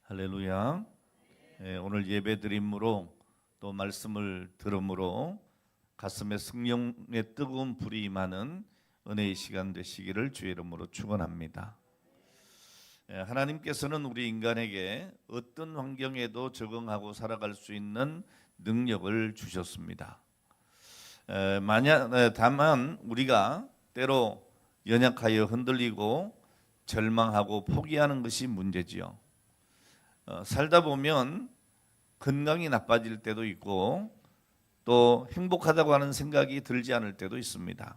할렐루야. 오늘 예배 드림으로 또 말씀을 들음으로 가슴에 성령의 뜨거운 불이 임하는 은혜의 시간 되시기를 주의 이름으로 축원합니다. 하나님께서는 우리 인간에게 어떤 환경에도 적응하고 살아갈 수 있는 능력을 주셨습니다. 다만 우리가 때로 연약하여 흔들리고 절망하고 포기하는 것이 문제지요. 살다 보면 건강이 나빠질 때도 있고 또 행복하다고 하는 생각이 들지 않을 때도 있습니다.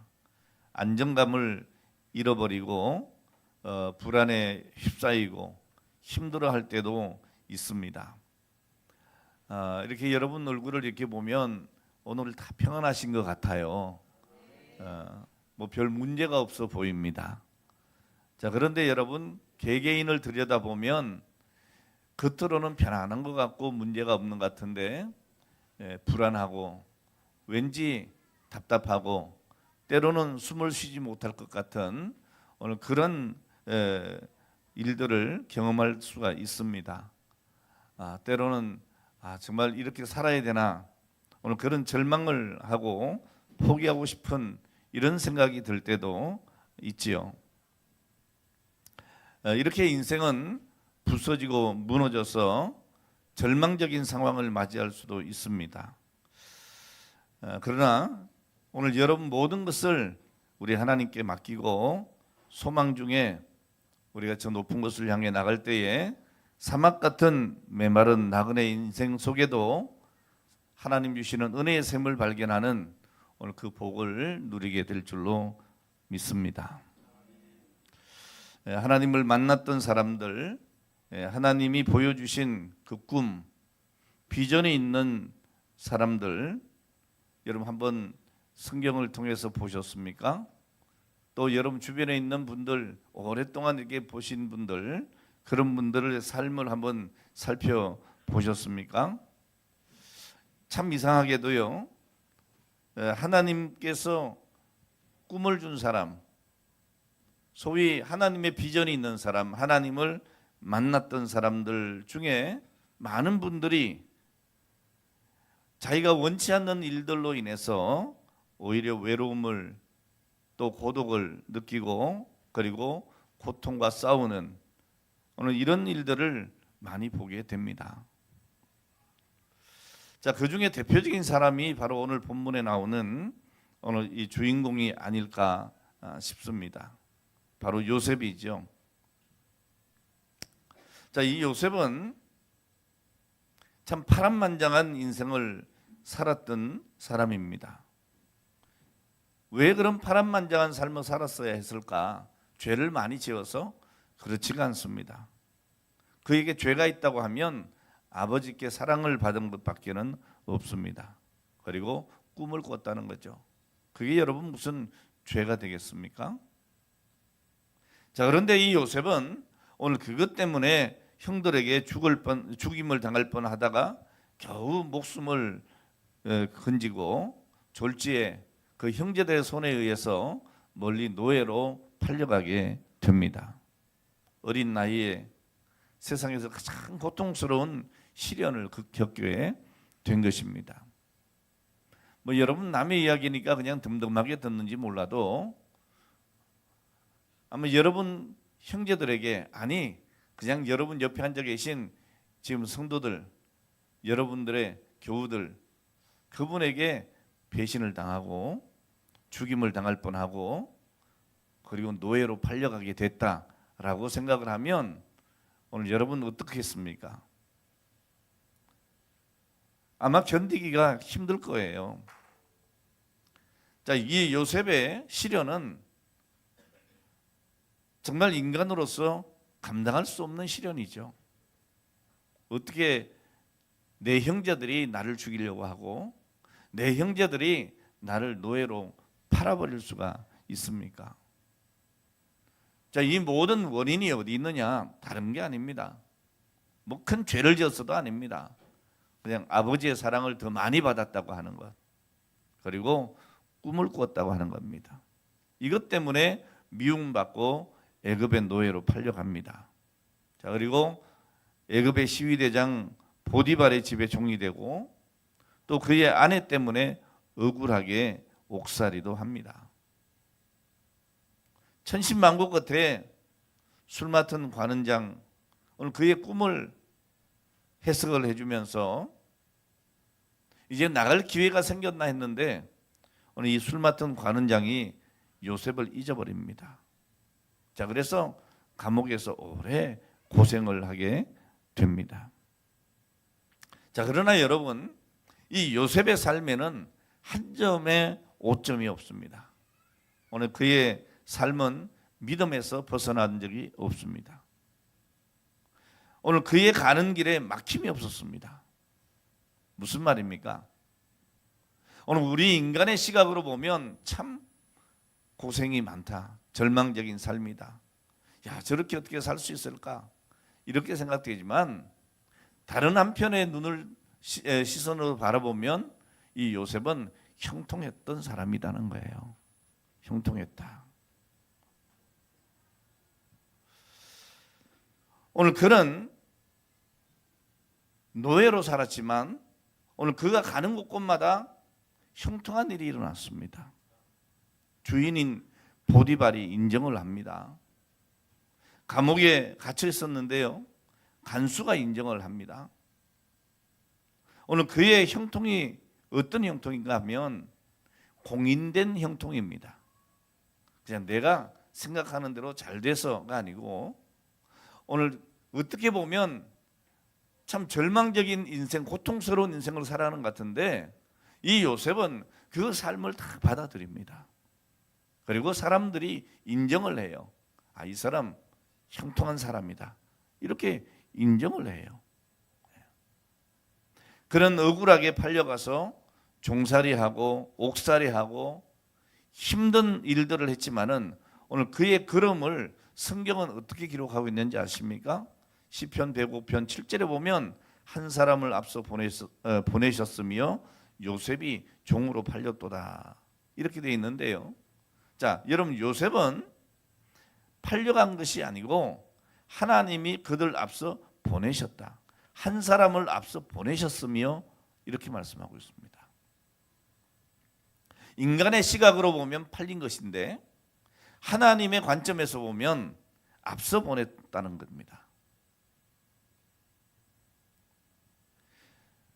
안정감을 잃어버리고 불안에 휩싸이고 힘들어할 때도 있습니다. 이렇게 여러분 얼굴을 이렇게 보면 오늘 다 평안하신 것 같아요. 뭐 별 문제가 없어 보입니다. 자, 그런데 여러분 개개인을 들여다보면 겉으로는 편안한 것 같고 문제가 없는 것 같은데 불안하고 왠지 답답하고 때로는 숨을 쉬지 못할 것 같은 오늘 그런 일들을 경험할 수가 있습니다. 때로는 정말 이렇게 살아야 되나 오늘 그런 절망을 하고 포기하고 싶은 이런 생각이 들 때도 있지요. 이렇게 인생은 부서지고 무너져서 절망적인 상황을 맞이할 수도 있습니다. 그러나 오늘 여러분 모든 것을 우리 하나님께 맡기고 소망 중에 우리가 저 높은 곳을 향해 나갈 때에 사막 같은 메마른 나그네 인생 속에도 하나님 주시는 은혜의 샘을 발견하는 오늘 그 복을 누리게 될 줄로 믿습니다. 하나님을 만났던 사람들, 하나님이 보여주신 그 꿈, 비전이 있는 사람들 여러분 한번 성경을 통해서 보셨습니까? 또 여러분 주변에 있는 분들, 오랫동안 이렇게 보신 분들, 그런 분들의 삶을 한번 살펴보셨습니까? 참 이상하게도요, 하나님께서 꿈을 준 사람, 소위 하나님의 비전이 있는 사람, 하나님을 만났던 사람들 중에 많은 분들이 자기가 원치 않는 일들로 인해서 오히려 외로움을 또 고독을 느끼고 그리고 고통과 싸우는 오늘 이런 일들을 많이 보게 됩니다. 자, 그 중에 대표적인 사람이 바로 오늘 본문에 나오는 오늘 이 주인공이 아닐까 싶습니다. 바로 요셉이죠. 자, 이 요셉은 참 파란만장한 인생을 살았던 사람입니다. 왜 그런 파란만장한 삶을 살았어야 했을까? 죄를 많이 지어서? 그렇지가 않습니다. 그에게 죄가 있다고 하면 아버지께 사랑을 받은 것밖에는 없습니다. 그리고 꿈을 꿨다는 거죠. 그게 여러분 무슨 죄가 되겠습니까? 자, 그런데 이 요셉은 오늘 그것 때문에 형들에게 죽임을 당할 뻔하다가 겨우 목숨을 건지고 졸지에 그 형제들의 손에 의해서 멀리 노예로 팔려가게 됩니다. 어린 나이에 세상에서 가장 고통스러운 시련을 겪게 된 것입니다. 뭐 여러분 남의 이야기니까 그냥 덤덤하게 듣는지 몰라도 아마 여러분 형제들에게 아니 그냥 여러분 옆에 앉아 계신 지금 성도들 여러분들의 교우들 그분에게 배신을 당하고 죽임을 당할 뻔하고 그리고 노예로 팔려가게 됐다라고 생각을 하면 오늘 여러분 어떻게 했습니까? 아마 견디기가 힘들 거예요. 자, 이 요셉의 시련은 정말 인간으로서 감당할 수 없는 시련이죠. 어떻게 내 형제들이 나를 죽이려고 하고 내 형제들이 나를 노예로 팔아버릴 수가 있습니까? 자, 이 모든 원인이 어디 있느냐? 다른 게 아닙니다. 뭐 큰 죄를 지었어도 아닙니다. 그냥 아버지의 사랑을 더 많이 받았다고 하는 것. 그리고 꿈을 꾸었다고 하는 겁니다. 이것 때문에 미움받고 애굽의 노예로 팔려갑니다. 자, 그리고 애굽의 시위대장 보디발의 집에 종이 되고 또 그의 아내 때문에 억울하게 옥살이도 합니다. 천신만고 끝에 술 맡은 관원장 오늘 그의 꿈을 해석을 해주면서 이제 나갈 기회가 생겼나 했는데 오늘 이 술 맡은 관원장이 요셉을 잊어버립니다. 자, 그래서 감옥에서 오래 고생을 하게 됩니다. 자, 그러나 여러분, 이 요셉의 삶에는 한 점의 오점이 없습니다. 오늘 그의 삶은 믿음에서 벗어난 적이 없습니다. 오늘 그의 가는 길에 막힘이 없었습니다. 무슨 말입니까? 오늘 우리 인간의 시각으로 보면 참 고생이 많다. 절망적인 삶이다. 야, 저렇게 어떻게 살 수 있을까? 이렇게 생각되지만 다른 한편의 시선으로 바라보면 이 요셉은 형통했던 사람이라는 거예요. 형통했다. 오늘 그는 노예로 살았지만 오늘 그가 가는 곳곳마다 형통한 일이 일어났습니다. 주인인 보디발이 인정을 합니다. 감옥에 갇혀 있었는데요, 간수가 인정을 합니다. 오늘 그의 형통이 어떤 형통인가 하면 공인된 형통입니다. 그냥 내가 생각하는 대로 잘 돼서가 아니고 오늘 어떻게 보면 참 절망적인 인생, 고통스러운 인생을 살아가는 것 같은데 이 요셉은 그 삶을 다 받아들입니다. 그리고 사람들이 인정을 해요. 아, 이 사람 형통한 사람이다. 이렇게 인정을 해요. 그런 억울하게 팔려가서 종살이하고 옥살이하고 힘든 일들을 했지만은 오늘 그의 걸음을 성경은 어떻게 기록하고 있는지 아십니까? 시편 105편 7절에 보면 한 사람을 앞서 보내셨으며 요셉이 종으로 팔렸도다. 이렇게 되어 있는데요. 자, 여러분, 요셉은 팔려간 것이 아니고 하나님이 그들 앞서 보내셨다. 한 사람을 앞서 보내셨으며 이렇게 말씀하고 있습니다. 인간의 시각으로 보면 팔린 것인데 하나님의 관점에서 보면 앞서 보냈다는 겁니다.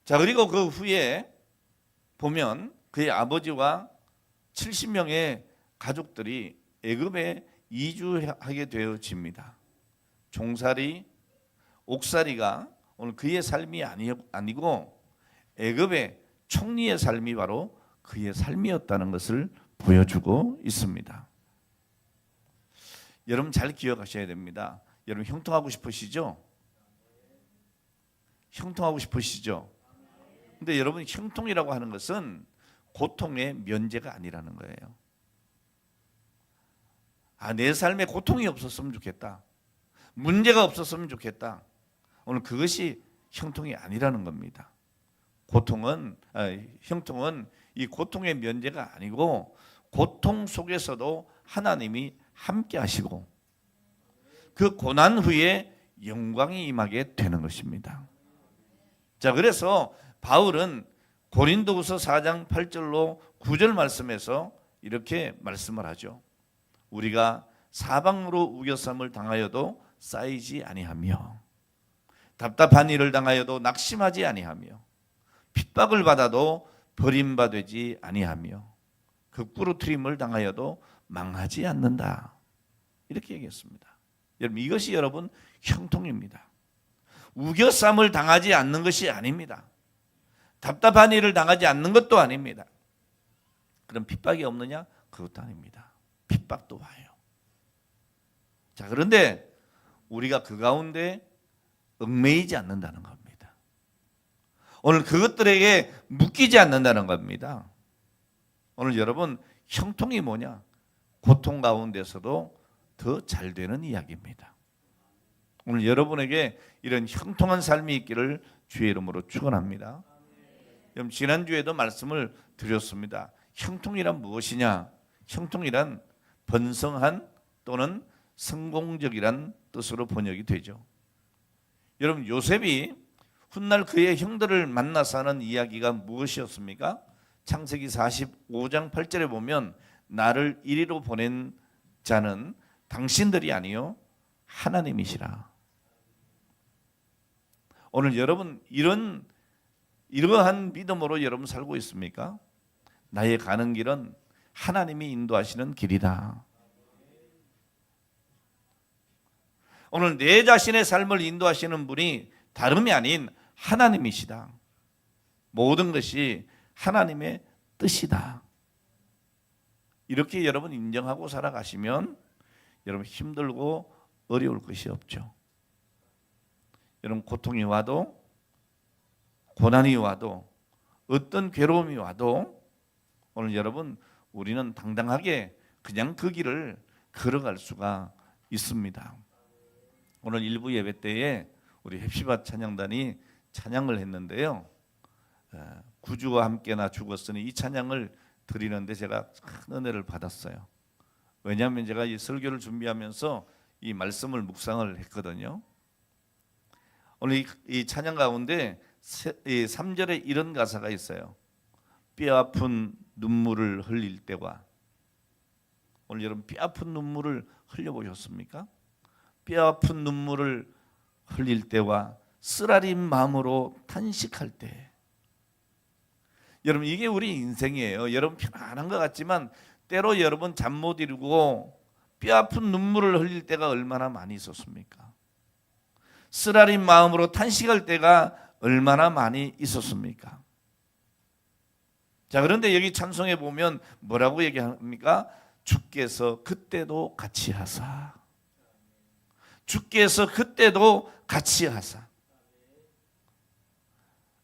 자, 그리고 그 후에 보면 그의 아버지와 70명의 가족들이 애굽에 이주하게 되어집니다. 종살이, 옥살이가 오늘 그의 삶이 아니고 애굽의 총리의 삶이 바로 그의 삶이었다는 것을 보여주고 있습니다. 여러분 잘 기억하셔야 됩니다. 여러분 형통하고 싶으시죠? 형통하고 싶으시죠? 근데 여러분 형통이라고 하는 것은 고통의 면제가 아니라는 거예요. 아, 내 삶에 고통이 없었으면 좋겠다. 문제가 없었으면 좋겠다. 오늘 그것이 형통이 아니라는 겁니다. 형통은 이 고통의 면제가 아니고 고통 속에서도 하나님이 함께 하시고 그 고난 후에 영광이 임하게 되는 것입니다. 자, 그래서 바울은 고린도후서 4장 8절로 9절 말씀에서 이렇게 말씀을 하죠. 우리가 사방으로 우겨쌈을 당하여도 쌓이지 아니하며 답답한 일을 당하여도 낙심하지 아니하며 핍박을 받아도 버림받지 아니하며 극부르트림을 당하여도 망하지 않는다. 이렇게 얘기했습니다. 여러분, 이것이 여러분 형통입니다. 우겨쌈을 당하지 않는 것이 아닙니다. 답답한 일을 당하지 않는 것도 아닙니다. 그럼 핍박이 없느냐? 그것도 아닙니다. 핍박도 와요. 자, 그런데 우리가 그 가운데 얽매이지 않는다는 겁니다. 오늘 그것들에게 묶이지 않는다는 겁니다. 오늘 여러분 형통이 뭐냐? 고통 가운데서도 더 잘 되는 이야기입니다. 오늘 여러분에게 이런 형통한 삶이 있기를 주의 이름으로 축원합니다. 여러분 지난주에도 말씀을 드렸습니다. 형통이란 무엇이냐? 형통이란 번성한 또는 성공적이란 뜻으로 번역이 되죠. 여러분 요셉이 훗날 그의 형들을 만나서 하는 이야기가 무엇이었습니까? 창세기 45장 8절에 보면 나를 이리로 보낸 자는 당신들이 아니요 하나님이시라. 오늘 여러분 이러한 믿음으로 여러분 살고 있습니까? 나의 가는 길은 하나님이 인도하시는 길이다. 오늘 내 자신의 삶을 인도하시는 분이 다름이 아닌 하나님이시다. 모든 것이 하나님의 뜻이다. 이렇게 여러분 인정하고 살아가시면 여러분 힘들고 어려울 것이 없죠. 여러분 고통이 와도 고난이 와도 어떤 괴로움이 와도 오늘 여러분 우리는 당당하게 그냥 그 길을 걸어갈 수가 있습니다. 오늘 일부 예배 때에 우리 헵시바 찬양단이 찬양을 했는데요. 구주와 함께 나 죽었으니 이 찬양을 드리는데 제가 큰 은혜를 받았어요. 왜냐하면 제가 이 설교를 준비하면서 이 말씀을 묵상을 했거든요. 오늘 이 찬양 가운데 3절에 이런 가사가 있어요. 뼈 아픈 눈물을 흘릴 때와, 오늘 여러분 뼈 아픈 눈물을 흘려보셨습니까? 뼈 아픈 눈물을 흘릴 때와 쓰라린 마음으로 탄식할 때. 여러분 이게 우리 인생이에요. 여러분 편안한 것 같지만 때로 여러분 잠 못 이루고 뼈 아픈 눈물을 흘릴 때가 얼마나 많이 있었습니까? 쓰라린 마음으로 탄식할 때가 얼마나 많이 있었습니까? 자, 그런데 여기 찬송에 보면 뭐라고 얘기합니까? 주께서 그때도 같이 하사. 주께서 그때도 같이 하사.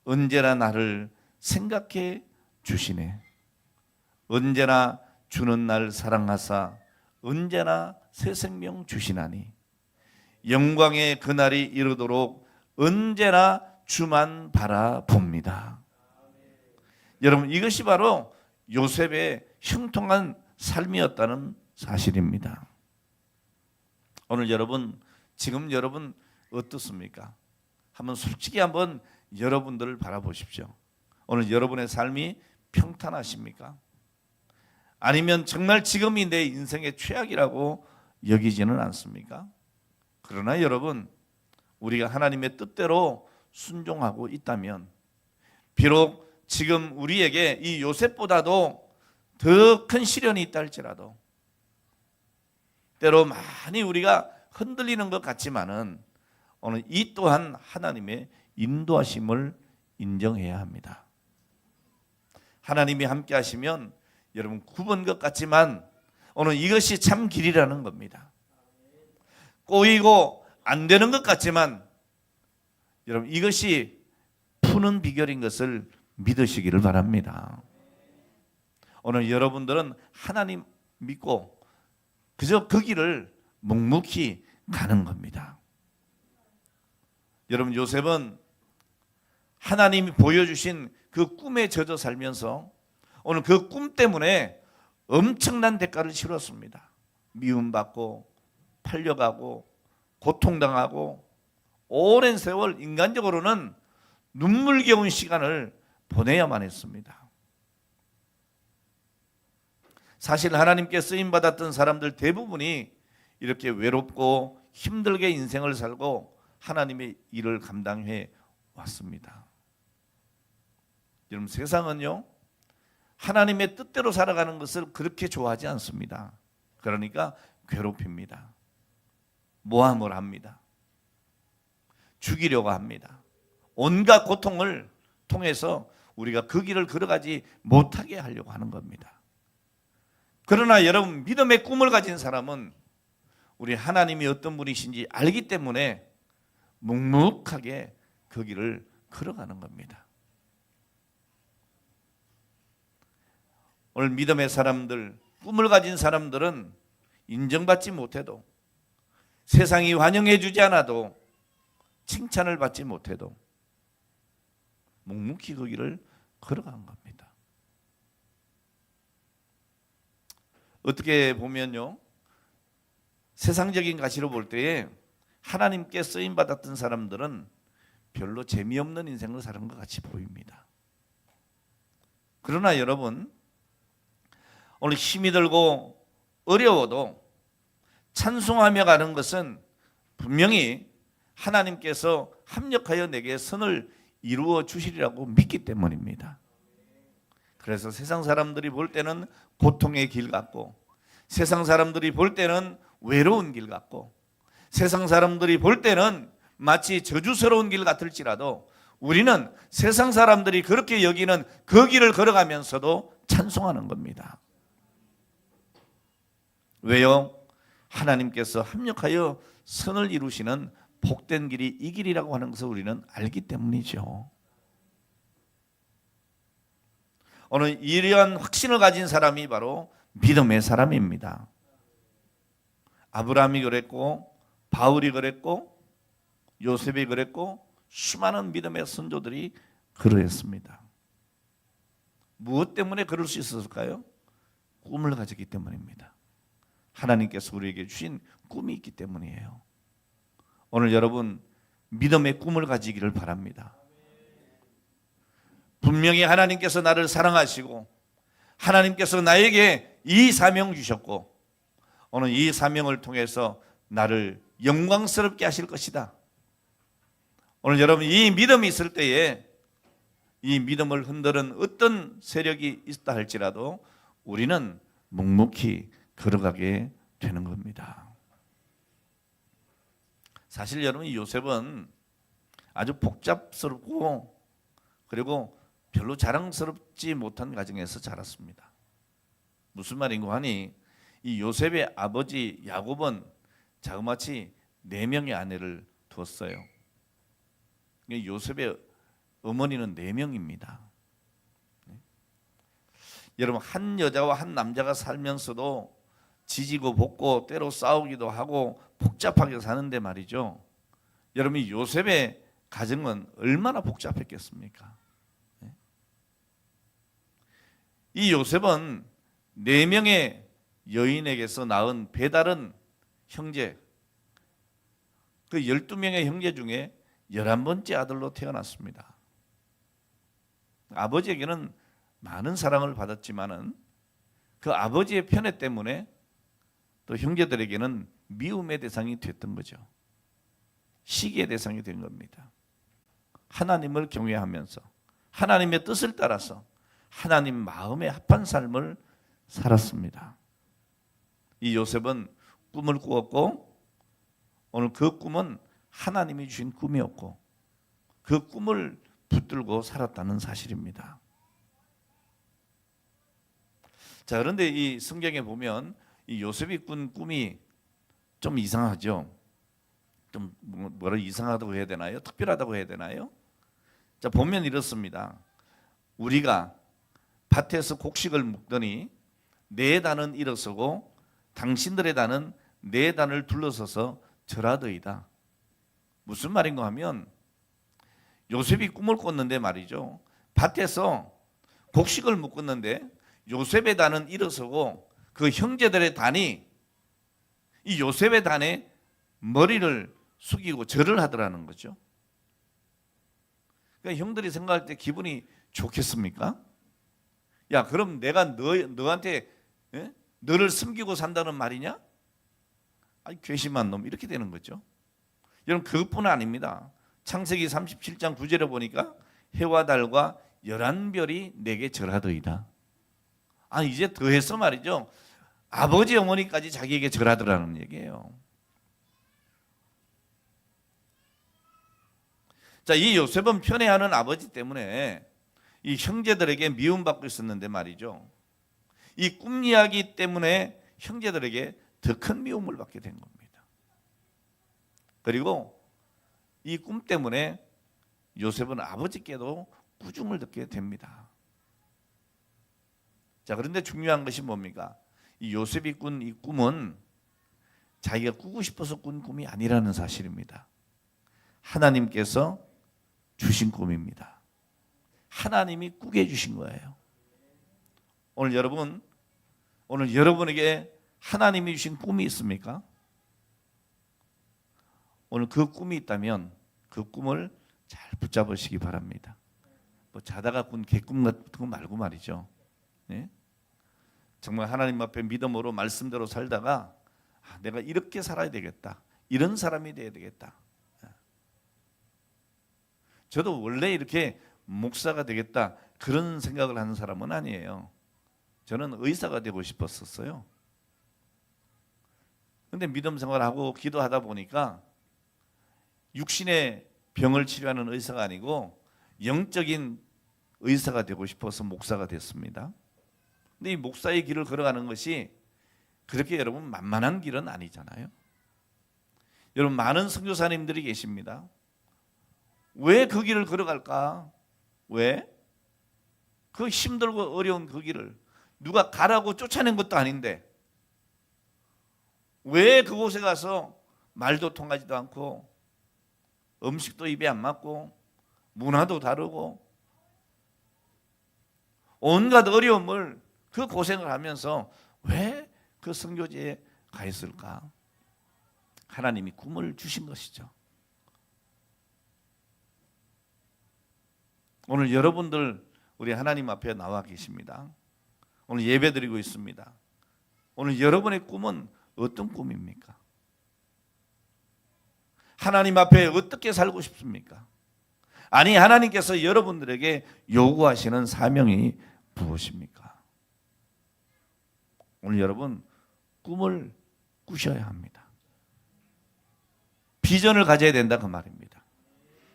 언제나 나를 생각해 주시네. 언제나 주는 날 사랑하사 언제나 새 생명 주시나니 영광의 그날이 이르도록 언제나 주만 바라봅니다. 여러분 이것이 바로 요셉의 형통한 삶이었다는 사실입니다. 오늘 여러분 지금 여러분 어떻습니까? 한번 솔직히 한번 여러분들을 바라보십시오. 오늘 여러분의 삶이 평탄하십니까? 아니면 정말 지금이 내 인생의 최악이라고 여기지는 않습니까? 그러나 여러분 우리가 하나님의 뜻대로 순종하고 있다면 비록 지금 우리에게 이 요셉보다도 더 큰 시련이 있다 할지라도 때로 많이 우리가 흔들리는 것 같지만은 오늘 이 또한 하나님의 인도하심을 인정해야 합니다. 하나님이 함께 하시면 여러분 굽은 것 같지만 오늘 이것이 참 길이라는 겁니다. 꼬이고 안 되는 것 같지만 여러분 이것이 푸는 비결인 것을 믿으시기를 바랍니다. 오늘 여러분들은 하나님 믿고 그저 그 길을 묵묵히 가는 겁니다. 여러분 요셉은 하나님이 보여주신 그 꿈에 젖어 살면서 오늘 그 꿈 때문에 엄청난 대가를 치렀습니다. 미움받고 팔려가고 고통당하고 오랜 세월 인간적으로는 눈물겨운 시간을 보내야만 했습니다. 사실 하나님께 쓰임받았던 사람들 대부분이 이렇게 외롭고 힘들게 인생을 살고 하나님의 일을 감당해 왔습니다. 여러분 세상은요 하나님의 뜻대로 살아가는 것을 그렇게 좋아하지 않습니다. 그러니까 괴롭힙니다. 모함을 합니다. 죽이려고 합니다. 온갖 고통을 통해서 우리가 그 길을 걸어가지 못하게 하려고 하는 겁니다. 그러나 여러분 믿음의 꿈을 가진 사람은 우리 하나님이 어떤 분이신지 알기 때문에 묵묵하게 그 길을 걸어가는 겁니다. 오늘 믿음의 사람들, 꿈을 가진 사람들은 인정받지 못해도 세상이 환영해 주지 않아도 칭찬을 받지 못해도 묵묵히 그 길을 걸어간 겁니다. 어떻게 보면요 세상적인 가치로 볼 때에 하나님께 쓰임 받았던 사람들은 별로 재미없는 인생을 사는 것 같이 보입니다. 그러나 여러분, 오늘 힘이 들고 어려워도 찬송하며 가는 것은 분명히 하나님께서 합력하여 내게 선을 이루어 주시리라고 믿기 때문입니다. 그래서 세상 사람들이 볼 때는 고통의 길 같고, 세상 사람들이 볼 때는 외로운 길 같고, 세상 사람들이 볼 때는 마치 저주스러운 길 같을지라도 우리는 세상 사람들이 그렇게 여기는 그 길을 걸어가면서도 찬송하는 겁니다. 왜요? 하나님께서 합력하여 선을 이루시는 복된 길이 이 길이라고 하는 것을 우리는 알기 때문이죠. 오늘 이러한 확신을 가진 사람이 바로 믿음의 사람입니다. 아브라함이 그랬고, 바울이 그랬고, 요셉이 그랬고, 수많은 믿음의 선조들이 그러했습니다. 무엇 때문에 그럴 수 있었을까요? 꿈을 가졌기 때문입니다. 하나님께서 우리에게 주신 꿈이 있기 때문이에요. 오늘 여러분, 믿음의 꿈을 가지기를 바랍니다. 분명히 하나님께서 나를 사랑하시고 하나님께서 나에게 이 사명 주셨고 오늘 이 사명을 통해서 나를 영광스럽게 하실 것이다. 오늘 여러분, 이 믿음이 있을 때에 이 믿음을 흔드는 어떤 세력이 있다 할지라도 우리는 묵묵히 걸어가게 되는 겁니다. 사실 여러분, 이 요셉은 아주 복잡스럽고 그리고 별로 자랑스럽지 못한 가정에서 자랐습니다. 무슨 말인고 하니 이 요셉의 아버지 야곱은 자그마치 4명의 아내를 두었어요. 요셉의 어머니는 4명입니다. 여러분, 한 여자와 한 남자가 살면서도 지지고 볶고 때로 싸우기도 하고 복잡하게 사는데 말이죠. 여러분, 이 요셉의 가정은 얼마나 복잡했겠습니까? 이 요셉은 4명의 여인에게서 낳은 배다른 형제, 그 12명의 형제 중에 11번째 아들로 태어났습니다. 아버지에게는 많은 사랑을 받았지만은 그 아버지의 편애 때문에 또 형제들에게는 미움의 대상이 됐던 거죠. 시기의 대상이 된 겁니다. 하나님을 경외하면서 하나님의 뜻을 따라서 하나님 마음에 합한 삶을 살았습니다. 이 요셉은 꿈을 꾸었고 오늘 그 꿈은 하나님이 주신 꿈이었고 그 꿈을 붙들고 살았다는 사실입니다. 자, 그런데 이 성경에 보면 이 요셉이 꾼 꿈이 좀 이상하죠. 좀 뭐라 이상하다고 해야 되나요? 특별하다고 해야 되나요? 자, 보면 이렇습니다. 우리가 밭에서 곡식을 묶더니 네 단은 일어서고 당신들의 단은 네 단을 둘러서서 절하더이다. 무슨 말인가 하면 요셉이 꿈을 꿨는데 말이죠. 밭에서 곡식을 묶었는데 요셉의 단은 일어서고 그 형제들의 단이 이 요셉의 단에 머리를 숙이고 절을 하더라는 거죠. 그러니까 형들이 생각할 때 기분이 좋겠습니까? 야, 그럼 내가 너한테 너를 숨기고 산다는 말이냐? 아니, 괘씸한 놈, 이렇게 되는 거죠. 여러분, 그것뿐 아닙니다. 창세기 37장 9절에 보니까 해와 달과 11별이 내게 절하더이다. 아, 이제 더해서 말이죠. 아버지 어머니까지 자기에게 절하더라는 얘기예요. 자, 이 요셉은 편애하는 아버지 때문에 이 형제들에게 미움받고 있었는데 말이죠. 이 꿈 이야기 때문에 형제들에게 더 큰 미움을 받게 된 겁니다. 그리고 이 꿈 때문에 요셉은 아버지께도 꾸중을 듣게 됩니다. 자, 그런데 중요한 것이 뭡니까? 이 요셉이 꾼 이 꿈은 자기가 꾸고 싶어서 꾼 꿈이 아니라는 사실입니다. 하나님께서 주신 꿈입니다. 하나님이 꾸게 해주신 거예요. 오늘 여러분에게 하나님이 주신 꿈이 있습니까? 오늘 그 꿈이 있다면 그 꿈을 잘 붙잡으시기 바랍니다. 뭐 자다가 꾼 개꿈 같은 거 말고 말이죠. 네? 정말 하나님 앞에 믿음으로 말씀대로 살다가 내가 이렇게 살아야 되겠다. 이런 사람이 돼야 되겠다. 저도 원래 이렇게 목사가 되겠다 그런 생각을 하는 사람은 아니에요. 저는 의사가 되고 싶었었어요. 근데 믿음 생활하고 기도하다 보니까 육신의 병을 치료하는 의사가 아니고 영적인 의사가 되고 싶어서 목사가 됐습니다. 근데 이 목사의 길을 걸어가는 것이 그렇게 여러분 만만한 길은 아니잖아요. 여러분 많은 선교사님들이 계십니다. 왜 그 길을 걸어갈까? 왜? 그 힘들고 어려운 그 길을 누가 가라고 쫓아낸 것도 아닌데 왜 그곳에 가서 말도 통하지도 않고 음식도 입에 안 맞고 문화도 다르고 온갖 어려움을 그 고생을 하면서 왜 그 선교지에 가 있을까? 하나님이 꿈을 주신 것이죠. 오늘 여러분들 우리 하나님 앞에 나와 계십니다. 오늘 예배 드리고 있습니다. 오늘 여러분의 꿈은 어떤 꿈입니까? 하나님 앞에 어떻게 살고 싶습니까? 아니 하나님께서 여러분들에게 요구하시는 사명이 무엇입니까? 오늘 여러분 꿈을 꾸셔야 합니다. 비전을 가져야 된다 그 말입니다.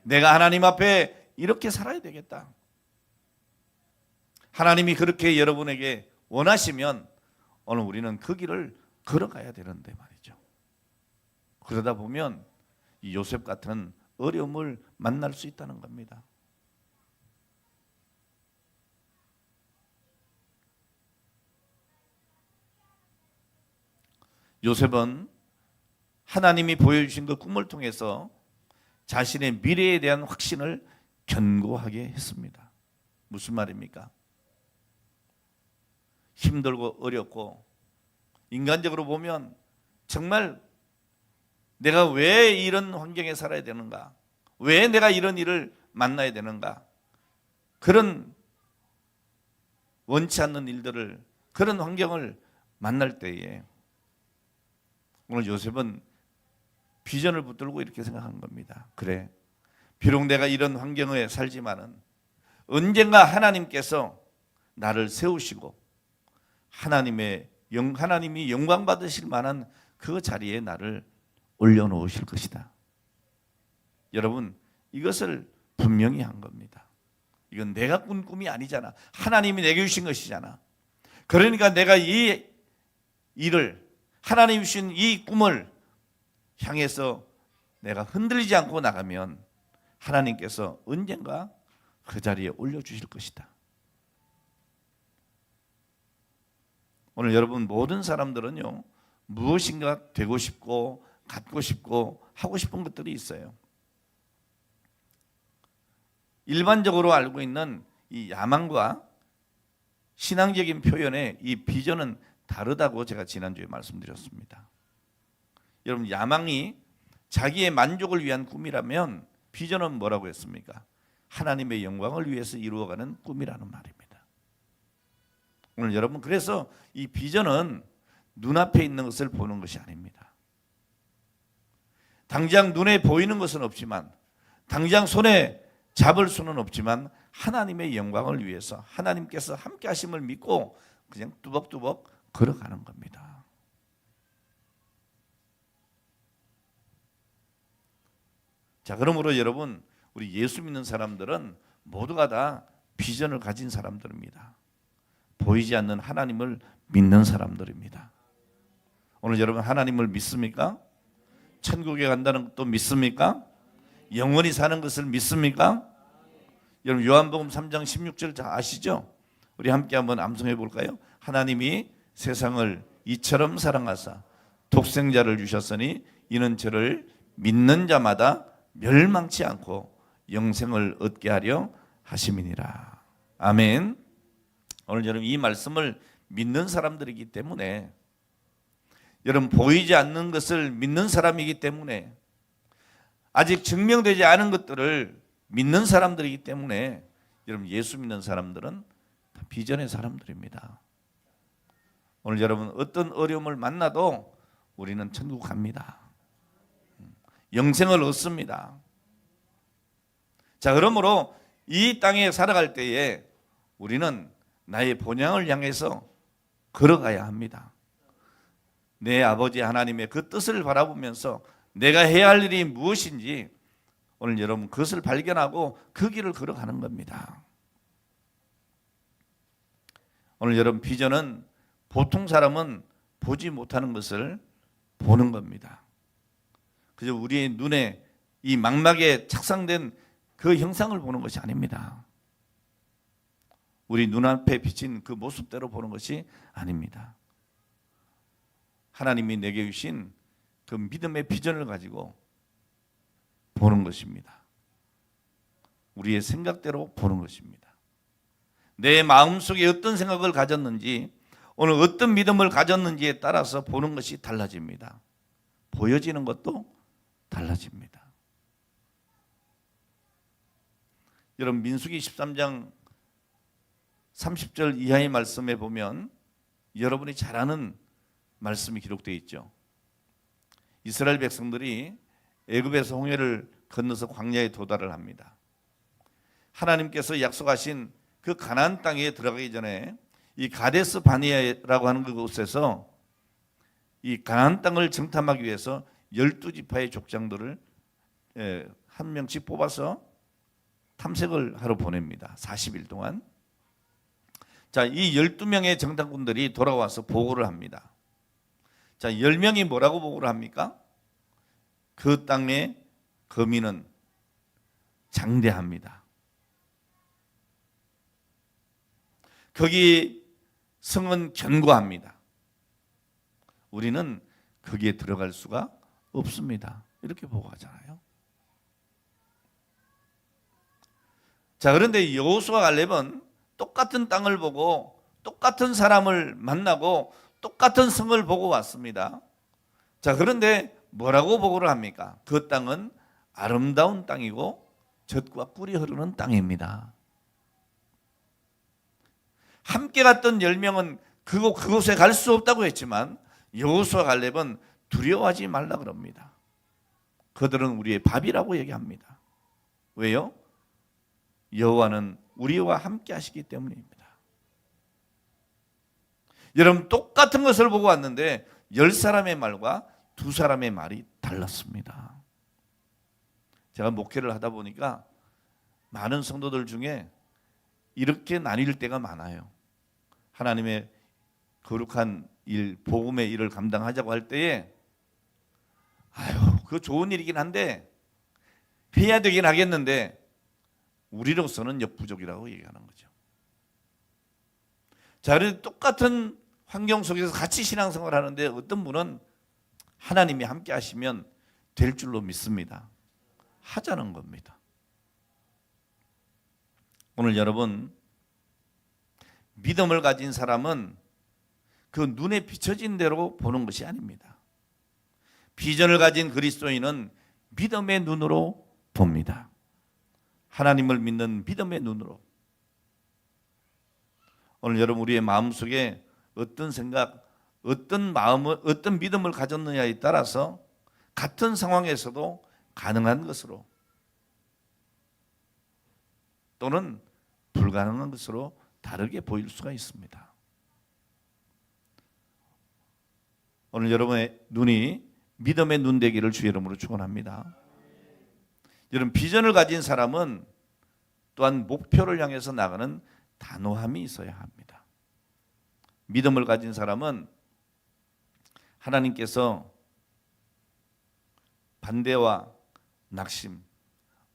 내가 하나님 앞에 이렇게 살아야 되겠다. 하나님이 그렇게 여러분에게 원하시면 오늘 우리는 그 길을 걸어가야 되는데 말이죠. 그러다 보면 이 요셉 같은 어려움을 만날 수 있다는 겁니다. 요셉은 하나님이 보여주신 그 꿈을 통해서 자신의 미래에 대한 확신을 견고하게 했습니다. 무슨 말입니까? 힘들고 어렵고 인간적으로 보면 정말 내가 왜 이런 환경에 살아야 되는가? 왜 내가 이런 일을 만나야 되는가? 그런 원치 않는 일들을 그런 환경을 만날 때에 오늘 요셉은 비전을 붙들고 이렇게 생각한 겁니다. 그래, 비록 내가 이런 환경에 살지만은 언젠가 하나님께서 나를 세우시고 하나님이 영광 받으실 만한 그 자리에 나를 올려놓으실 것이다. 여러분 이것을 분명히 한 겁니다. 이건 내가 꾼 꿈이 아니잖아. 하나님이 내게 주신 것이잖아. 그러니까 내가 이 일을 하나님이 주신 이 꿈을 향해서 내가 흔들리지 않고 나가면 하나님께서 언젠가 그 자리에 올려주실 것이다. 오늘 여러분 모든 사람들은요 무엇인가 되고 싶고 갖고 싶고 하고 싶은 것들이 있어요. 일반적으로 알고 있는 이 야망과 신앙적인 표현의 이 비전은 다르다고 제가 지난주에 말씀드렸습니다. 여러분 야망이 자기의 만족을 위한 꿈이라면 비전은 뭐라고 했습니까? 하나님의 영광을 위해서 이루어가는 꿈이라는 말입니다. 오늘 여러분 그래서 이 비전은 눈앞에 있는 것을 보는 것이 아닙니다. 당장 눈에 보이는 것은 없지만 당장 손에 잡을 수는 없지만 하나님의 영광을 위해서 하나님께서 함께 하심을 믿고 그냥 뚜벅뚜벅 걸어가는 겁니다. 자, 그러므로 여러분 우리 예수 믿는 사람들은 모두가 다 비전을 가진 사람들입니다. 보이지 않는 하나님을 믿는 사람들입니다. 오늘 여러분 하나님을 믿습니까? 천국에 간다는 것도 믿습니까? 영원히 사는 것을 믿습니까? 여러분 요한복음 3장 16절 잘 아시죠? 우리 함께 한번 암송해 볼까요? 하나님이 세상을 이처럼 사랑하사 독생자를 주셨으니 이는 저를 믿는 자마다 멸망치 않고 영생을 얻게 하려 하심이니라. 아멘. 오늘 여러분 이 말씀을 믿는 사람들이기 때문에 여러분 보이지 않는 것을 믿는 사람이기 때문에 아직 증명되지 않은 것들을 믿는 사람들이기 때문에 여러분 예수 믿는 사람들은 다 비전의 사람들입니다. 오늘 여러분 어떤 어려움을 만나도 우리는 천국 갑니다. 영생을 얻습니다. 자, 그러므로 이 땅에 살아갈 때에 우리는 나의 본향을 향해서 걸어가야 합니다. 내 아버지 하나님의 그 뜻을 바라보면서 내가 해야 할 일이 무엇인지 오늘 여러분 그것을 발견하고 그 길을 걸어가는 겁니다. 오늘 여러분 비전은 보통 사람은 보지 못하는 것을 보는 겁니다. 그저 우리의 눈에 이 망막에 착상된 그 형상을 보는 것이 아닙니다. 우리 눈앞에 비친 그 모습대로 보는 것이 아닙니다. 하나님이 내게 주신 그 믿음의 비전을 가지고 보는 것입니다. 우리의 생각대로 보는 것입니다. 내 마음속에 어떤 생각을 가졌는지, 오늘 어떤 믿음을 가졌는지에 따라서 보는 것이 달라집니다. 보여지는 것도 달라집니다. 여러분 민수기 13장 30절 이하의 말씀에 보면 여러분이 잘 아는 말씀이 기록되어 있죠. 이스라엘 백성들이 애굽에서 홍해를 건너서 광야에 도달을 합니다. 하나님께서 약속하신 그 가나안 땅에 들어가기 전에 이 가데스 바네아라고 하는 그곳에서 이 가나안 땅을 정탐하기 위해서 12지파의 족장들을 한 명씩 뽑아서 탐색을 하러 보냅니다. 40일 동안. 자, 이 12명의 정탐꾼들이 돌아와서 보고를 합니다. 자, 10명이 뭐라고 보고를 합니까? 그 땅의 거민은 장대합니다. 거기 성은 견고합니다. 우리는 거기에 들어갈 수가 없습니다. 이렇게 보고하잖아요. 자, 그런데 여호수아 갈렙은 똑같은 땅을 보고 똑같은 사람을 만나고 똑같은 성을 보고 왔습니다. 자, 그런데 뭐라고 보고를 합니까? 그 땅은 아름다운 땅이고 젖과 꿀이 흐르는 땅입니다. 함께 갔던 10명은 그곳에 갈 수 없다고 했지만 여호수아 갈렙은 두려워하지 말라 그럽니다. 그들은 우리의 밥이라고 얘기합니다. 왜요? 여호와는 우리와 함께 하시기 때문입니다. 여러분 똑같은 것을 보고 왔는데 10사람의 말과 2사람의 말이 달랐습니다. 제가 목회를 하다 보니까 많은 성도들 중에 이렇게 나뉠 때가 많아요. 하나님의 거룩한 일, 복음의 일을 감당하자고 할 때에 그거 좋은 일이긴 한데 해야 되긴 하겠는데 우리로서는 역부족이라고 얘기하는 거죠. 자, 그래서 똑같은 환경 속에서 같이 신앙생활을 하는데 어떤 분은 하나님이 함께 하시면 될 줄로 믿습니다. 하자는 겁니다. 오늘 여러분 믿음을 가진 사람은 그 눈에 비춰진 대로 보는 것이 아닙니다. 비전을 가진 그리스도인은 믿음의 눈으로 봅니다. 하나님을 믿는 믿음의 눈으로. 오늘 여러분 우리의 마음속에 어떤 생각, 어떤 마음을, 어떤 믿음을 가졌느냐에 따라서 같은 상황에서도 가능한 것으로 또는 불가능한 것으로 다르게 보일 수가 있습니다. 오늘 여러분의 눈이 믿음의 눈 되기를 주의 이름으로 축원합니다. 여러분 비전을 가진 사람은 또한 목표를 향해서 나가는 단호함이 있어야 합니다. 믿음을 가진 사람은 하나님께서 반대와 낙심,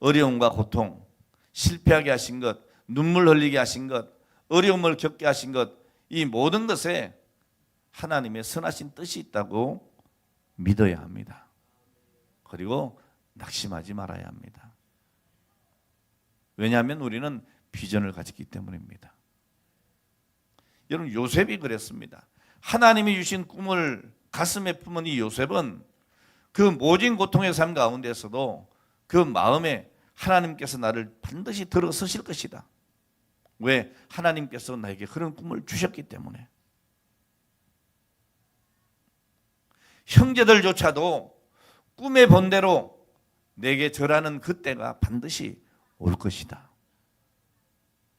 어려움과 고통, 실패하게 하신 것, 눈물 흘리게 하신 것, 어려움을 겪게 하신 것, 이 모든 것에 하나님의 선하신 뜻이 있다고 믿어야 합니다. 그리고 낙심하지 말아야 합니다. 왜냐하면 우리는 비전을 가졌기 때문입니다. 여러분 요셉이 그랬습니다. 하나님이 주신 꿈을 가슴에 품은 이 요셉은 그 모진 고통의 삶 가운데서도 그 마음에 하나님께서 나를 반드시 들어서실 것이다. 왜? 하나님께서 나에게 그런 꿈을 주셨기 때문에. 형제들조차도 꿈에 본 대로 내게 절하는 그때가 반드시 올 것이다.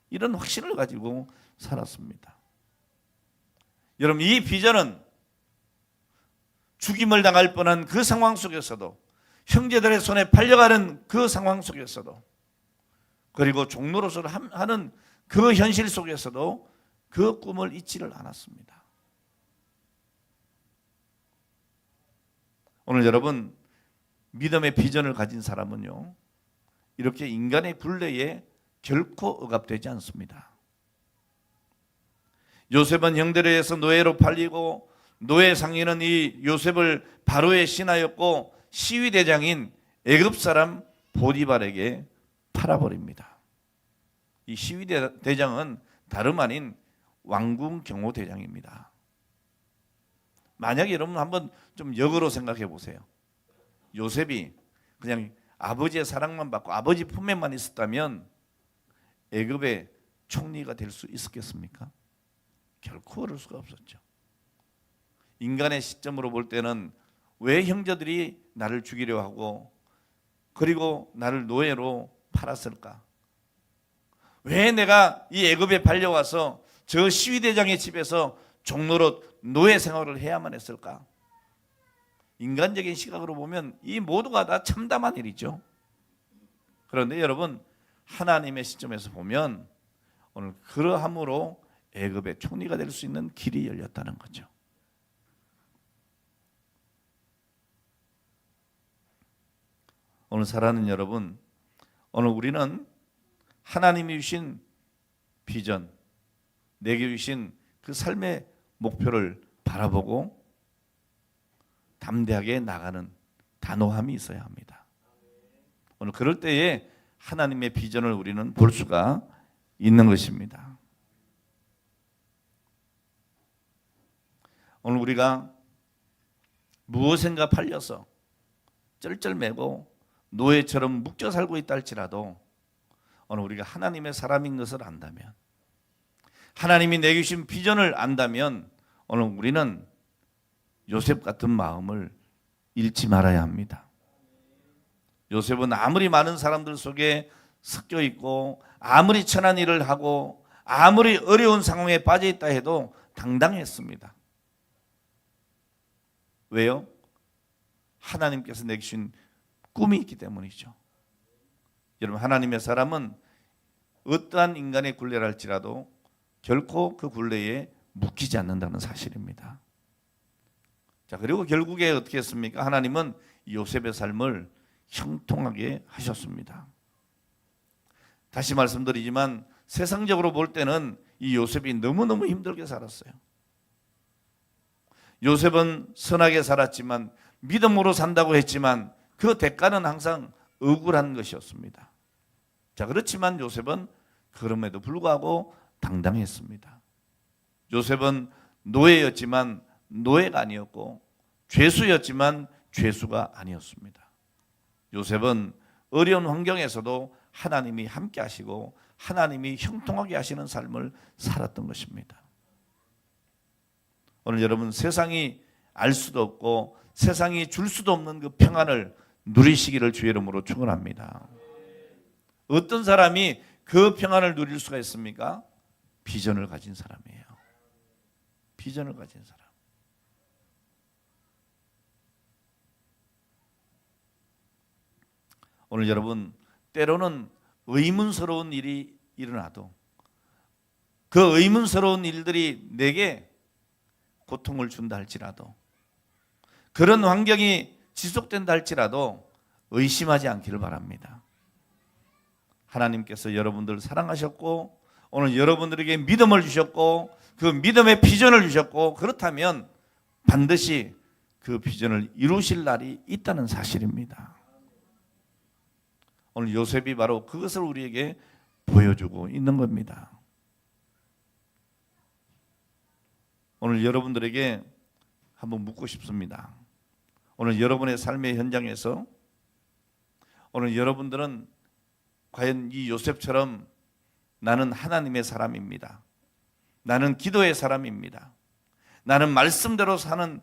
이런 확신을 가지고 살았습니다. 여러분, 이 비전은 죽임을 당할 뻔한 그 상황 속에서도, 형제들의 손에 팔려가는 그 상황 속에서도, 그리고 종로로서 하는 그 현실 속에서도 그 꿈을 잊지를 않았습니다. 오늘 여러분, 믿음의 비전을 가진 사람은요, 이렇게 인간의 굴레에 결코 억압되지 않습니다. 요셉은 형들에 의해서 노예로 팔리고, 노예 상인은 이 요셉을 바로의 신하였고, 시위대장인 애굽 사람 보디발에게 팔아버립니다. 이 시위대장은 다름 아닌 왕궁 경호대장입니다. 만약에 여러분 한번 좀 역으로 생각해 보세요. 요셉이 그냥 아버지의 사랑만 받고 아버지 품에만 있었다면 애굽의 총리가 될 수 있었겠습니까? 결코 그럴 수가 없었죠. 인간의 시점으로 볼 때는 왜 형제들이 나를 죽이려 하고, 그리고 나를 노예로 팔았을까? 왜 내가 이 애굽에 팔려와서 저 시위대장의 집에서 종로로 노예 생활을 해야만 했을까? 인간적인 시각으로 보면 이 모두가 다 참담한 일이죠. 그런데 여러분, 하나님의 시점에서 보면 오늘 그러함으로 애굽의 총리가 될 수 있는 길이 열렸다는 거죠. 오늘 사랑하는 여러분, 오늘 우리는 하나님이 주신 비전, 내게 주신 그 삶의 목표를 바라보고 담대하게 나가는 단호함이 있어야 합니다. 오늘 그럴 때에 하나님의 비전을 우리는 볼 수가 있는 것입니다. 오늘 우리가 무엇인가 팔려서 쩔쩔매고 노예처럼 묵혀 살고 있다 할지라도, 오늘 우리가 하나님의 사람인 것을 안다면, 하나님이 내게 주신 비전을 안다면, 오늘 우리는 요셉 같은 마음을 잃지 말아야 합니다. 요셉은 아무리 많은 사람들 속에 섞여 있고, 아무리 천한 일을 하고, 아무리 어려운 상황에 빠져 있다 해도 당당했습니다. 왜요? 하나님께서 내게 주신 꿈이 있기 때문이죠. 여러분, 하나님의 사람은 어떠한 인간의 굴레를 할지라도 결코 그 굴레에 묶이지 않는다는 사실입니다. 자, 그리고 결국에 어떻게 했습니까? 하나님은 요셉의 삶을 형통하게 하셨습니다. 다시 말씀드리지만 세상적으로 볼 때는 이 요셉이 너무너무 힘들게 살았어요. 요셉은 선하게 살았지만, 믿음으로 산다고 했지만 그 대가는 항상 억울한 것이었습니다. 자, 그렇지만 요셉은 그럼에도 불구하고 당당했습니다. 요셉은 노예였지만 노예가 아니었고, 죄수였지만 죄수가 아니었습니다. 요셉은 어려운 환경에서도 하나님이 함께 하시고 하나님이 형통하게 하시는 삶을 살았던 것입니다. 오늘 여러분, 세상이 알 수도 없고 세상이 줄 수도 없는 그 평안을 누리시기를 주의 이름으로 축원합니다. 어떤 사람이 그 평안을 누릴 수가 있습니까? 비전을 가진 사람이에요. 비전을 가진 사람. 오늘 여러분, 때로는 의문스러운 일이 일어나도 그 의문스러운 일들이 내게 고통을 준다 할지라도, 그런 환경이 지속된다 할지라도 의심하지 않기를 바랍니다. 하나님께서 여러분들을 사랑하셨고 오늘 여러분들에게 믿음을 주셨고 그 믿음의 비전을 주셨고, 그렇다면 반드시 그 비전을 이루실 날이 있다는 사실입니다. 오늘 요셉이 바로 그것을 우리에게 보여주고 있는 겁니다. 오늘 여러분들에게 한번 묻고 싶습니다. 오늘 여러분의 삶의 현장에서 오늘 여러분들은 과연 이 요셉처럼 나는 하나님의 사람입니다. 나는 기도의 사람입니다. 나는 말씀대로 사는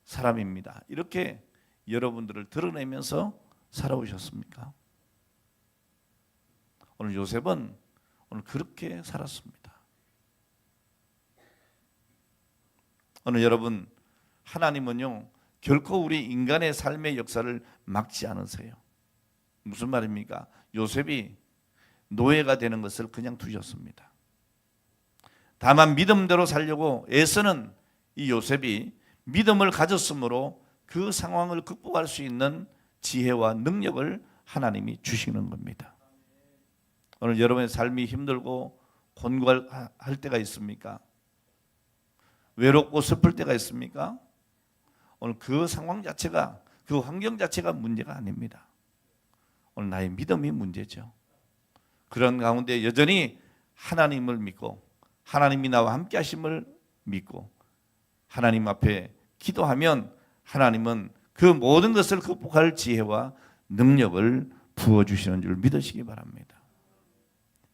사람입니다. 이렇게 여러분들을 드러내면서 살아오셨습니까? 오늘 요셉은 오늘 그렇게 살았습니다. 오늘 여러분, 하나님은요 결코 우리 인간의 삶의 역사를 막지 않으세요. 무슨 말입니까? 요셉이 노예가 되는 것을 그냥 두셨습니다. 다만 믿음대로 살려고 애쓰는 이 요셉이 믿음을 가졌으므로 그 상황을 극복할 수 있는 지혜와 능력을 하나님이 주시는 겁니다. 오늘 여러분의 삶이 힘들고 곤고할 때가 있습니까? 외롭고 슬플 때가 있습니까? 오늘 그 상황 자체가, 그 환경 자체가 문제가 아닙니다. 오늘 나의 믿음이 문제죠. 그런 가운데 여전히 하나님을 믿고 하나님이 나와 함께 하심을 믿고 하나님 앞에 기도하면 하나님은 그 모든 것을 극복할 지혜와 능력을 부어주시는 줄 믿으시기 바랍니다.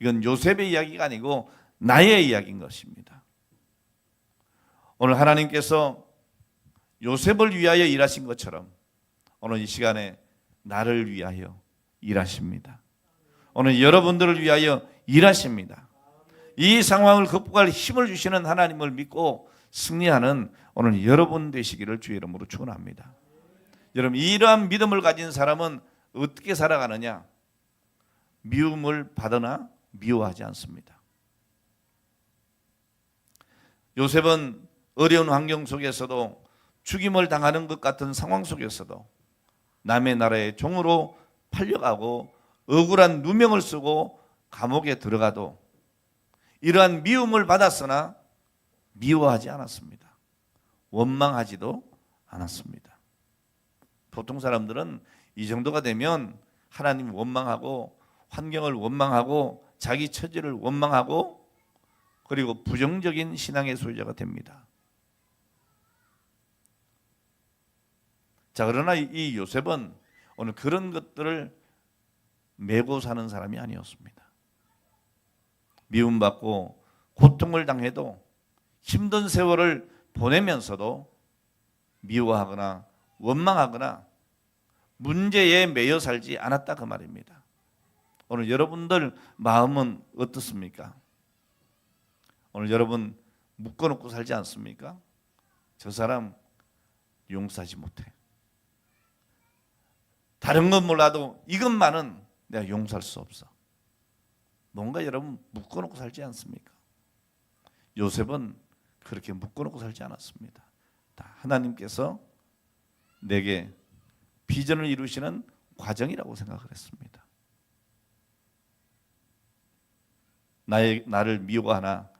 이건 요셉의 이야기가 아니고 나의 이야기인 것입니다. 오늘 하나님께서 요셉을 위하여 일하신 것처럼 오늘 이 시간에 나를 위하여 일하십니다. 오늘 여러분들을 위하여 일하십니다. 이 상황을 극복할 힘을 주시는 하나님을 믿고 승리하는 오늘 여러분 되시기를 주의 이름으로 축원합니다. 여러분, 이러한 믿음을 가진 사람은 어떻게 살아가느냐? 미움을 받으나 미워하지 않습니다. 요셉은 어려운 환경 속에서도 죽임을 당하는 것 같은 상황 속에서도 남의 나라의 종으로 팔려가고 억울한 누명을 쓰고 감옥에 들어가도 이러한 미움을 받았으나 미워하지 않았습니다. 원망하지도 않았습니다. 보통 사람들은 이 정도가 되면 하나님 원망하고 환경을 원망하고 자기 처지를 원망하고 그리고 부정적인 신앙의 소유자가 됩니다. 자, 그러나 이 요셉은 오늘 그런 것들을 메고 사는 사람이 아니었습니다. 미움받고 고통을 당해도 힘든 세월을 보내면서도 미워하거나 원망하거나 문제에 매여 살지 않았다 그 말입니다. 오늘 여러분들 마음은 어떻습니까? 오늘 여러분 묶어놓고 살지 않습니까? 저 사람 용서하지 못해. 다른 건 몰라도 이것만은 내가 용서할 수 없어. 뭔가 여러분 묶어놓고 살지 않습니까? 요셉은 그렇게 묶어놓고 살지 않았습니다. 다 하나님께서 내게 비전을 이루시는 과정이라고 생각을 했습니다. 나를 미워하나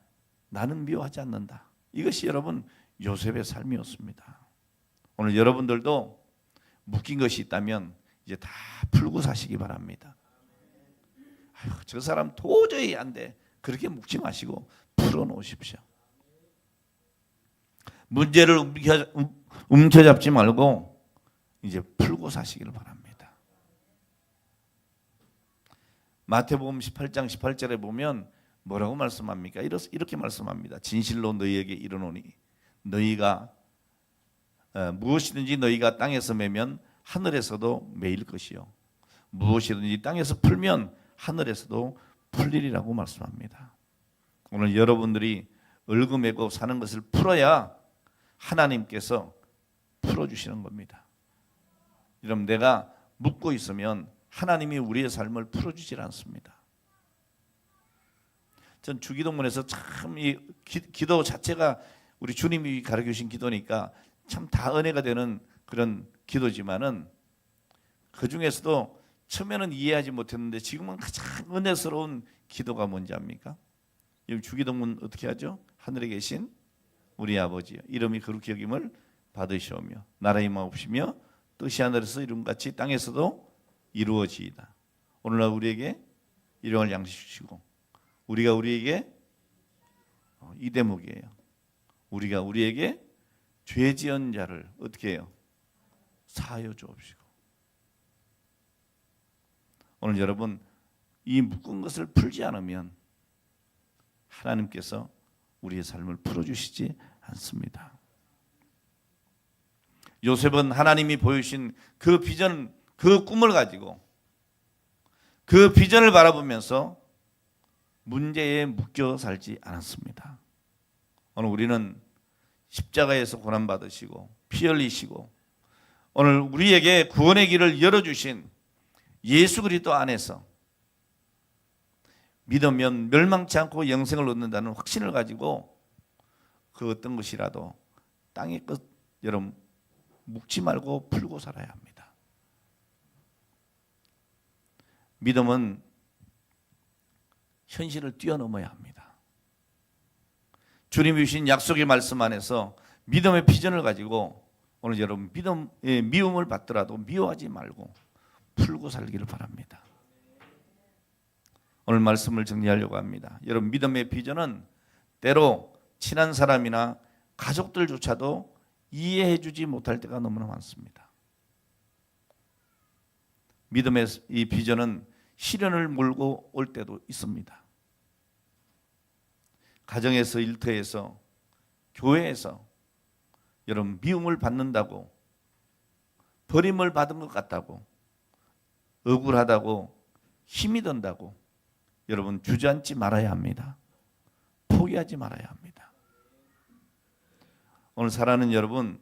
나는 미워하지 않는다. 이것이 여러분 요셉의 삶이었습니다. 오늘 여러분들도 묶인 것이 있다면 이제 다 풀고 사시기 바랍니다. 아유, 저 사람 도저히 안 돼. 그렇게 묶지 마시고 풀어놓으십시오. 문제를 움켜잡지 말고 이제 풀고 사시기를 바랍니다. 마태복음 18장 18절에 보면 뭐라고 말씀합니까? 이렇게 말씀합니다. 진실로 너희에게 이르노니 너희가 무엇이든지 너희가 땅에서 매면 하늘에서도 매일 것이요 무엇이든지 땅에서 풀면 하늘에서도 풀리리라고 말씀합니다. 오늘 여러분들이 얽어매고 사는 것을 풀어야 하나님께서 풀어주시는 겁니다. 여러분, 내가 묻고 있으면 하나님이 우리의 삶을 풀어주질 않습니다. 전 주기도문에서 참 이 기도 자체가 우리 주님이 가르쳐 주신 기도니까 참 다 은혜가 되는 그런 기도지만은 그 중에서도 처음에는 이해하지 못했는데 지금은 가장 은혜스러운 기도가 뭔지 압니까? 주기도문 어떻게 하죠? 하늘에 계신 우리 아버지여 이름이 거룩히 여김을 받으시오며 나라의 마옵시며 뜻이 하늘에서 이룬같이 땅에서도 이루어지이다. 오늘날 우리에게 일용할 양식 주시고 우리가 우리에게 이 대목이에요. 우리가 우리에게 죄 지은 자를 어떻게 해요? 사하여 주옵시고 오늘 여러분 이 묶은 것을 풀지 않으면 하나님께서 우리의 삶을 풀어주시지 않습니다. 요셉은 하나님이 보여주신 그 비전, 그 꿈을 가지고 그 비전을 바라보면서 문제에 묶여 살지 않았습니다. 오늘 우리는 십자가에서 고난받으시고 피 흘리시고 오늘 우리에게 구원의 길을 열어주신 예수 그리스도 안에서 믿으면 멸망치 않고 영생을 얻는다는 확신을 가지고 그 어떤 것이라도 땅의 끝 여러분 묶지 말고 풀고 살아야 합니다. 믿음은 현실을 뛰어넘어야 합니다. 주님이 주신 약속의 말씀 안에서 믿음의 비전을 가지고 오늘 여러분 믿음의 미움을 받더라도 미워하지 말고 풀고 살기를 바랍니다. 오늘 말씀을 정리하려고 합니다. 여러분 믿음의 비전은 때로 친한 사람이나 가족들조차도 이해해 주지 못할 때가 너무나 많습니다. 믿음의 이 비전은 시련을 몰고 올 때도 있습니다. 가정에서, 일터에서, 교회에서 여러분 미움을 받는다고, 버림을 받은 것 같다고, 억울하다고, 힘이 든다고 여러분 주저앉지 말아야 합니다. 포기하지 말아야 합니다. 오늘 살아가는 여러분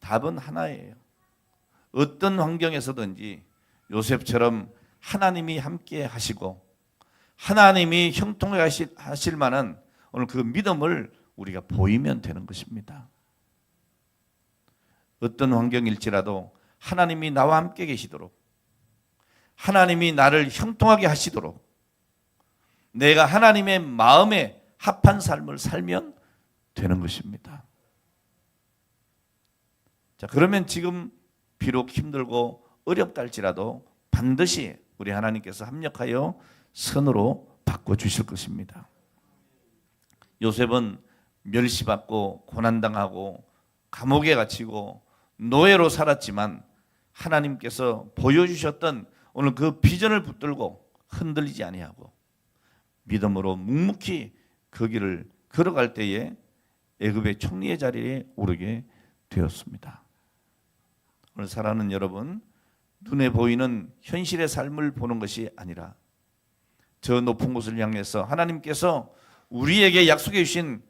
답은 하나예요. 어떤 환경에서든지 요셉처럼 하나님이 함께 하시고 하나님이 형통하게 하실 만한 오늘 그 믿음을 우리가 보이면 되는 것입니다. 어떤 환경일지라도 하나님이 나와 함께 계시도록 하나님이 나를 형통하게 하시도록 내가 하나님의 마음에 합한 삶을 살면 되는 것입니다. 자, 그러면 지금 비록 힘들고 어렵다 할지라도 반드시 우리 하나님께서 합력하여 선으로 바꿔주실 것입니다. 요셉은 멸시받고 고난당하고 감옥에 갇히고 노예로 살았지만 하나님께서 보여주셨던 오늘 그 비전을 붙들고 흔들리지 아니하고 믿음으로 묵묵히 그 길을 걸어갈 때에 애굽의 총리의 자리에 오르게 되었습니다. 오늘 살아가는 여러분 눈에 보이는 현실의 삶을 보는 것이 아니라 저 높은 곳을 향해서 하나님께서 우리에게 약속해 주신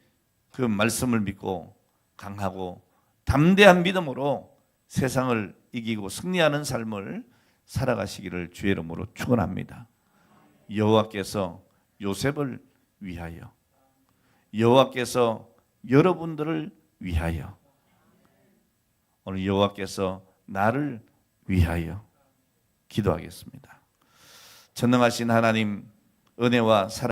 그 말씀을 믿고 강하고 담대한 믿음으로 세상을 이기고 승리하는 삶을 살아가시기를 주의 이름으로 축원합니다. 여호와께서 요셉을 위하여 여호와께서 여러분들을 위하여 오늘 여호와께서 나를 위하여 기도하겠습니다. 전능하신 하나님 은혜와 사랑